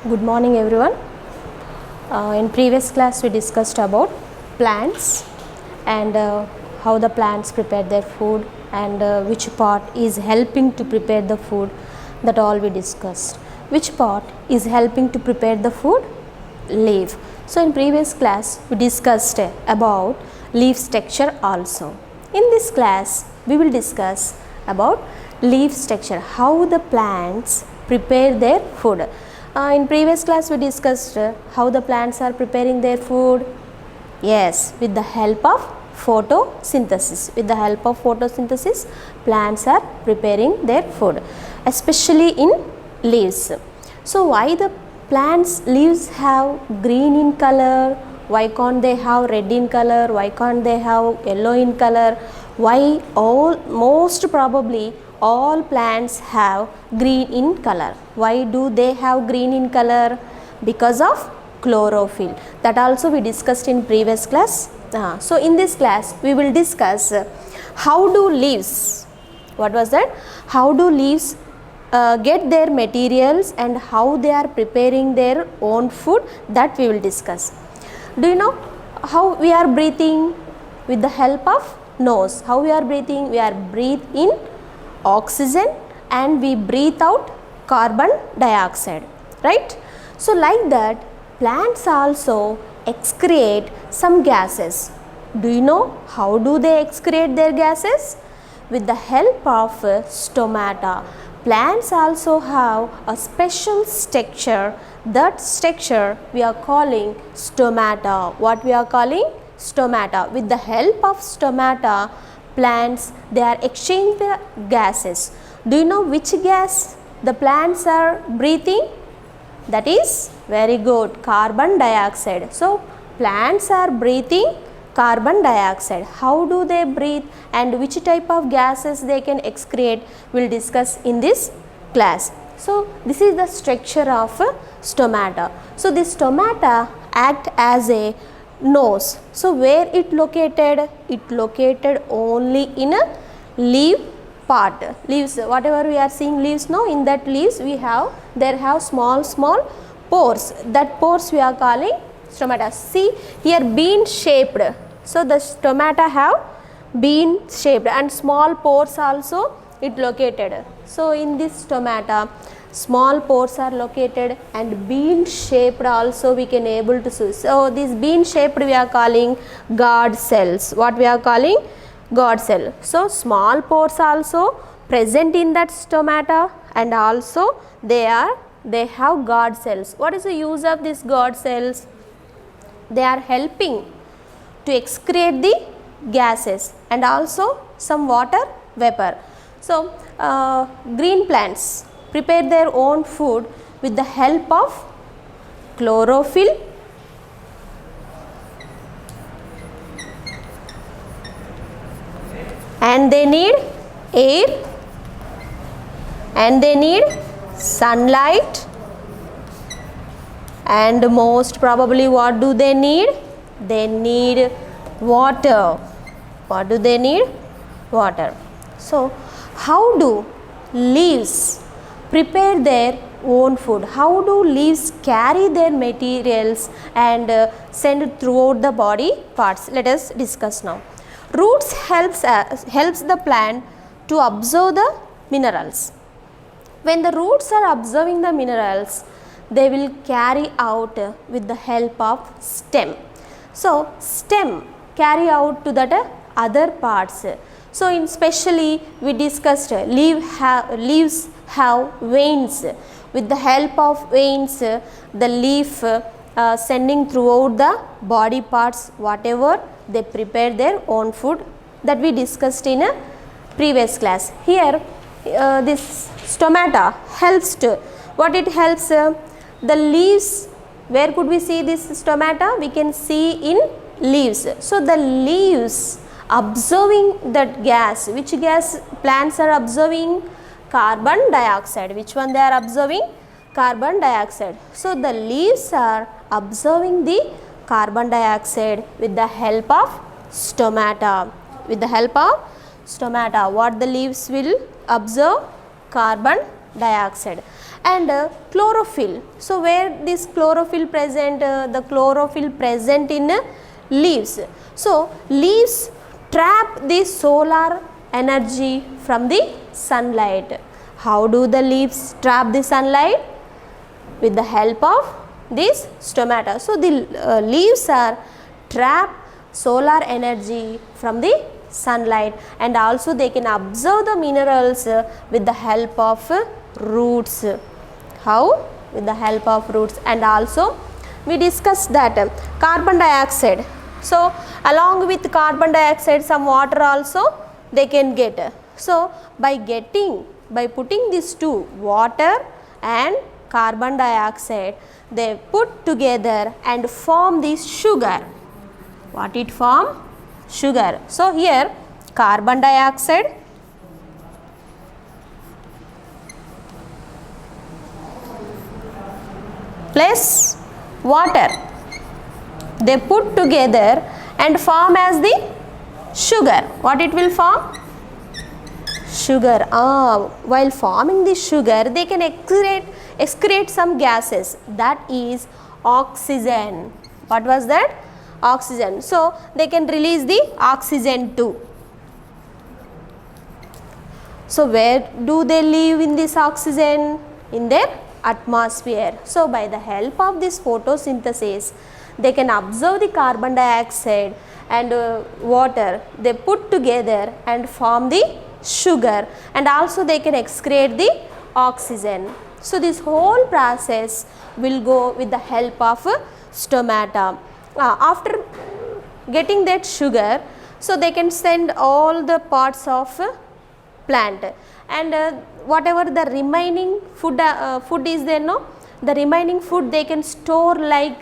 Good morning everyone. In previous class we discussed about plants and how the plants prepare their food and which part is helping to prepare the food, that all we discussed. Which part is helping to prepare the food? Leaf. So in previous class we discussed about leaf texture also. In this class we will discuss about leaf texture, how the plants prepare their food. In previous class we discussed how the plants are preparing their food. Yes, with the help of photosynthesis. With the help of photosynthesis, plants are preparing their food, especially in leaves. So why the plants leaves have green in color? Why can't they have red in color? Why can't they have yellow in color? Why most probably all plants have green in color? Why do they have green in color? Because of chlorophyll. That also we discussed in previous class. So in this class we will discuss how do leaves, what was that? How do leaves get their materials and how they are preparing their own food, that we will discuss. Do you know how we are breathing? With the help of nose. How we are breathing? We are breathe in oxygen and we breathe out carbon dioxide, right? So like that, plants also excrete some gases. Do you know how do they excrete their gases? With the help of stomata. Plants also have a special structure. That structure we are calling stomata. What we are calling? Stomata. With the help of stomata, plants, they are exchanging the gases. Do you know which gas the plants are breathing? That is very good, carbon dioxide. So plants are breathing carbon dioxide. How do they breathe and which type of gases they can excrete, we will discuss in this class. So this is the structure of stomata. So this stomata act as a nose. So where it located? It located only in a leaf part. Leaves, whatever we are seeing leaves now, in that leaves we have, there have small pores. That pores we are calling stomata. See here, bean shaped. So the stomata have bean shaped and small pores also it located. So in this stomata, small pores are located and bean shaped also we can able to see. So this bean shaped we are calling guard cells. What we are calling? Guard cell. So small pores also present in that stomata and also they have guard cells. What is the use of these guard cells? They are helping to excrete the gases and also some water vapor. So green plants prepare their own food with the help of chlorophyll, and they need air and they need sunlight, and most probably what do they need? They need water. What do they need? Water. So how do leaves prepare their own food? How do leaves carry their materials and send it throughout the body parts? Let us discuss now. Roots helps the plant to absorb the minerals. When the roots are absorbing the minerals, they will carry out with the help of stem. So stem carry out to that other parts. So in specially we discussed leaves have veins. With the help of veins, the leaf sending throughout the body parts, whatever they prepare their own food, that we discussed in a previous class. Here this stomata helps to, what it helps? The leaves, where could we see this stomata? We can see in leaves. So the leaves absorbing that gas. Which gas plants are absorbing? Carbon dioxide. Which one they are absorbing? Carbon dioxide. So the leaves are absorbing the carbon dioxide with the help of stomata. With the help of stomata, what the leaves will absorb? Carbon dioxide. And chlorophyll, so where this chlorophyll present, the chlorophyll present in leaves. So leaves trap the solar energy from the sunlight. How do the leaves trap the sunlight? With the help of these stomata. So the leaves are trap solar energy from the sunlight, and also they can absorb the minerals with the help of roots. How? With the help of roots. And also we discussed that carbon dioxide. So along with carbon dioxide, some water also they can get. So by putting these two, water and carbon dioxide, they put together and form this sugar. What it form? Sugar. So here carbon dioxide plus water, they put together and form as the sugar. What it will form? Sugar. While forming the sugar, they can excrete some gases, that is oxygen. What was that? Oxygen. So they can release the oxygen too. So where do they live in this oxygen? In their atmosphere. So by the help of this photosynthesis, they can absorb the carbon dioxide and water, they put together and form the sugar, and also they can excrete the oxygen. So this whole process will go with the help of stomata. After getting that sugar, so they can send all the parts of plant, and whatever the remaining food is there, no, the remaining food they can store like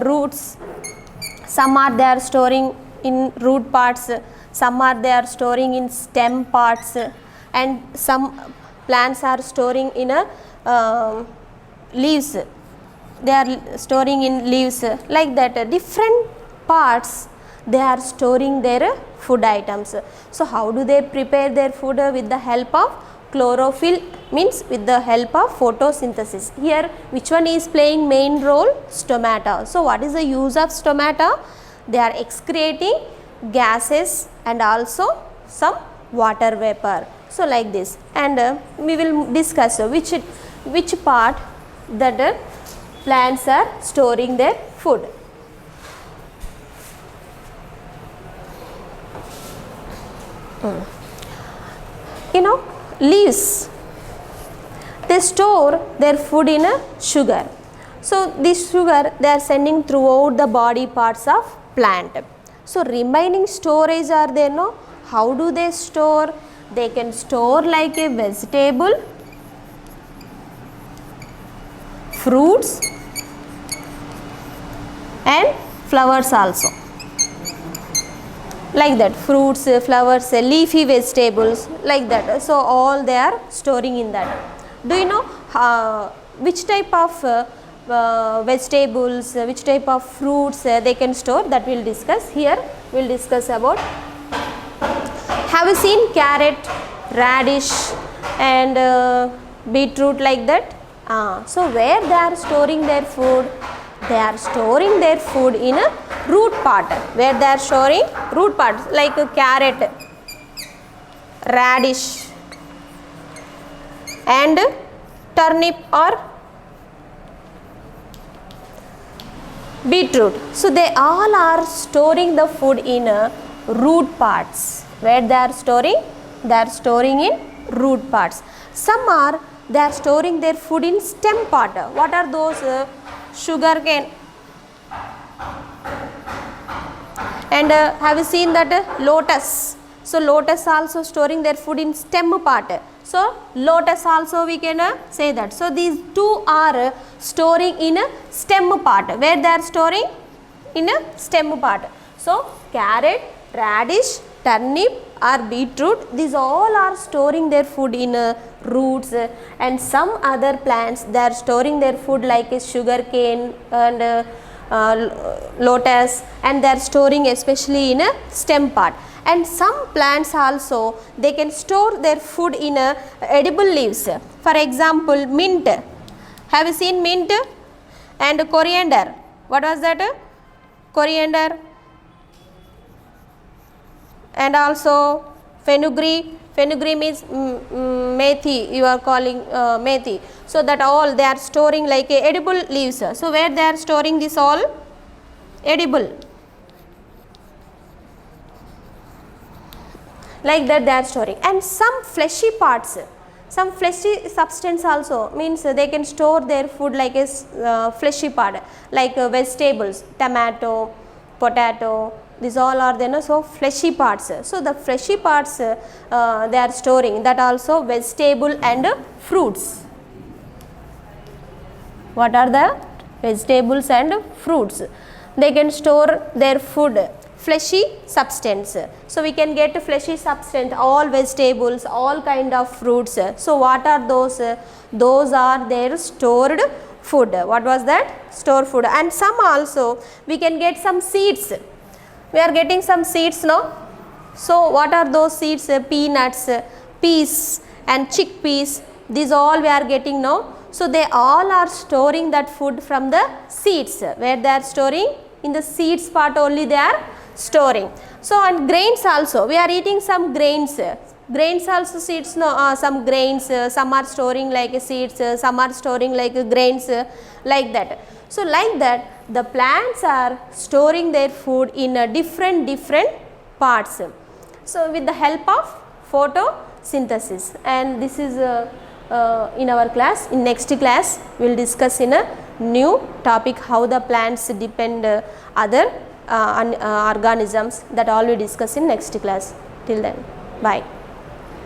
roots. Some are they are storing in root parts, some are they are storing in stem parts, and some plants are storing in leaves. They are storing in leaves, like that. Different parts they are storing their food items. So how do they prepare their food? With the help of chlorophyll, means with the help of photosynthesis. Here which one is playing main role? Stomata. So what is the use of stomata? They are excreting gases and also some water vapor. So like this, and we will discuss which part that plants are storing their food. You know, leaves, they store their food in a sugar. So this sugar they are sending throughout the body parts of plant. So remaining storage are there, no? How do they store? They can store like a vegetable, fruits and flowers also. Like that, fruits, flowers, leafy vegetables, like that. So all they are storing in that. Do you know which type of vegetables, which type of fruits they can store? That we will discuss. Here we will discuss about, have you seen carrot, radish and beetroot, like that? So where they are storing their food? They are storing their food in a root part. Where they are storing? Root parts, like a carrot, radish and turnip or beetroot. So they all are storing the food in root parts. Where they are storing? They are storing in root parts. Some are they are storing their food in stem part. What are those? Sugar cane. And have you seen that lotus? So lotus also storing their food in stem part. So lotus also we can say that. So these two are storing in a stem part. Where they are storing? In a stem part. So carrot, radish, turnip or beetroot, these all are storing their food in roots, and some other plants they are storing their food like a sugar cane and lotus, and they are storing especially in a stem part. And some plants also, they can store their food in edible leaves. For example, mint. Have you seen mint? And coriander. What was that? Coriander. And also fenugreek. Fenugreek means methi, you are calling methi. So that all they are storing like edible leaves. So where they are storing this all? Edible. Like that they are storing. And some fleshy parts, some fleshy substance also, means they can store their food like a fleshy part, like vegetables, tomato, potato, these all are then so fleshy parts. So the fleshy parts they are storing, that also vegetable and fruits. What are the vegetables and fruits? They can store their food, fleshy substance. So we can get fleshy substance, all vegetables, all kind of fruits. So what are those? Those are their stored food. What was that? Stored food. And some also we can get some seeds. We are getting some seeds now. So what are those seeds? Peanuts, peas and chickpeas. These all we are getting now. So they all are storing that food from the seeds. Where they are storing? In the seeds part only they are storing. So and grains also, we are eating some grains. Grains also seeds, no, some grains, some are storing like seeds, some are storing like grains, like that. So like that the plants are storing their food in different parts. So with the help of photosynthesis, and this is in our class. In next class we will discuss in a new topic how the plants depend other organisms. That all we discuss in next class. Till then, bye.